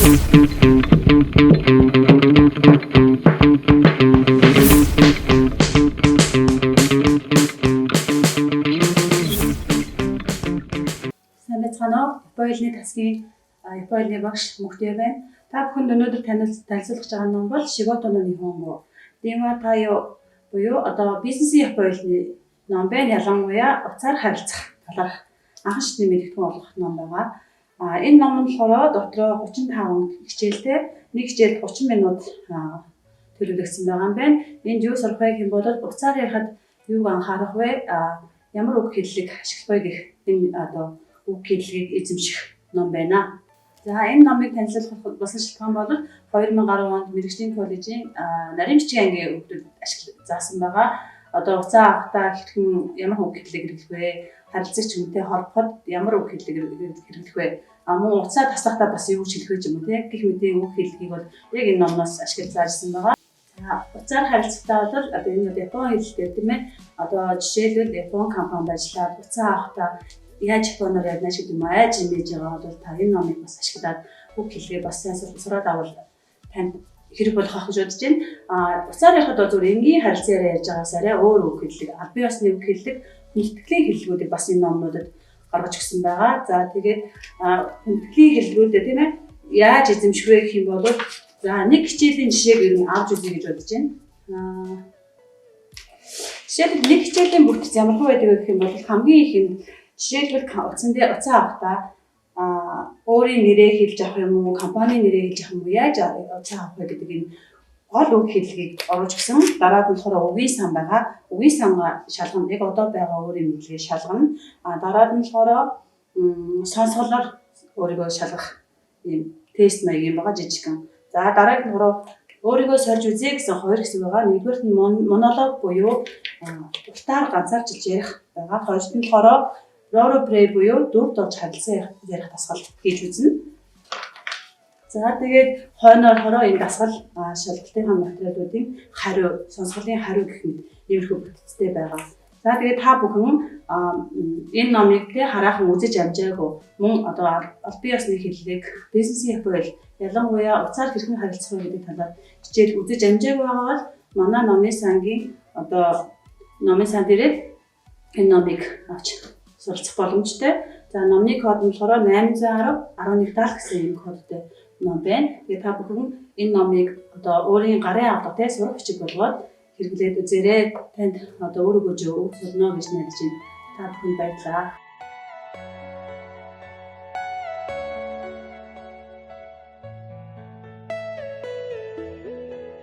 Сайн байцгаана уу? Японы тасгийн Японы багш Мөхтэй байна. Та бүхэнд өнөөдөр танилцуулах байгаа ном бол Shigoto no Nihongo. Дийма таяо буюу одоо бизнесийн Японы ном байна. Ялангуяа уцаар харилцах талаарх анхан шатны мэдээлэл олгох ном байгаа. Энэ ном нь болохоор дотроо 35 хичээлтэй, нэг хичээлд 30 минут төлөвлөгдсөн байгаа юм байна. Энд юу сурах вэ гэм бол уцаар ярихад юуг анхаарах вэ? Ямар үг хэллэг ашиглах вэ гэх энэ одоо үг хэллэгийг эзэмших ном байна. За энэ номыг танилцуулах болсон шалтгаан бол 2010 онд Мэргэжлийн коллежийн нарийн бичгийн ангийн хүүхдүүд заасан байгаа. Одоо уцаа авахдаа хэрхэн ямар үг хэллэг хэрэглэх вэ? Харилцагч хүнтэй холбоход ямар үг хэллэг хэрэглэх вэ? Мөн уцаа таслахдаа бас юу хэлэх вэ юм бэ? Гэх мэтийн үг хэллэгийг бол яг энэ номноос ашиглаж заажсан байгаа. За уцаар харилцагтаа бол одоо энэ Японы хэлтэй тийм ээ. Одоо жишээлбэл Японы компанид ажиллаад уцаа авахдаа яаж японоор ярина шиг юм аа жимэж байгаа бол та энэ номыг бас ашиглаад үг хэлгээ бас сайн сураад авал танд хэрэг болох ах гэж бодож байна. Уцаар ярихад бол зүгээр энгийн харилцаараа ярьж байгаас арай өөр үг хэллэг, аль бие усны үг хэллэг, хүндэтгэлийн хэллэгүүдийг бас энэ номнуудад гаргаж өгсөн байгаа. За тэгээд хүндэтгэлийн хэллэгүүдээ тийм ээ яаж эзэмших вэ гэх юм бол за нэг хичээлийн жишээг ер нь авч үзье гэж бодож байна. Жишээлбэл нэг хичээлийн бүртгэц ямар хөө байдаг гэх юм бол хамгийн ихэнд жишээлбэл утсан дээр уцаа авахдаа өөрийн нэрээ хэлж авах юм уу, компани нэрээ хэлж авах юм уу, яаж уцаа авах вэ гэдэг энэ гол үг хэллэгийг оруулж гисэн. Дараад нь болохоор үгийн сан байгаа. Үгийн сангаа шалгана. Яг одоо байгаа өөрийн мэдлэгээ шалгана. Дараад нь болохоор сонсголоор өөрийгөө шалгах ийм тест маяг юм байгаа жижигхан. За дараагийн нь өөрийгөө сорж үзье гэсэн хоёр хэсэг байгаа. Нэгдүгээр нь монолог буюу утгаар ганцаарчилж ярих байгаа. Хоёрт нь болохоор role play буюу дүр тулж харилцан ярих дасгал хийж үзнэ. За тэгээд хойноор энэ дасгал шалгалтын материалуудын хариу, сонсголын хариу гэх мэт иймэрхүү бүтцтэй байгаа. За тэгээд та бүхэн энэ номыг хараахан үзэж амжаагүй мөн одоо аль бие усны хэллэг, бизнесийн Японы ялангуяа уцаар хэрхэн харилцах вэ гэдэг талаар хичээл үзэж амжаагүй байгаа бол манай номын сангийн одоо номын сан дээрээ энэ номыг авч суралцах боломжтой. За номны код нь болохоор 810 11 гэсэн юм кодтой ном байна. Тэгээд та бүхэн энэ номыг одоо өөрийн гарын авлагтай сурах бичиг болгоод хэрэглээд үзээрэй. Танд одоо өөрийгөө зөв сурно гэж найдаж байна. Та бүхэнд баярлалаа.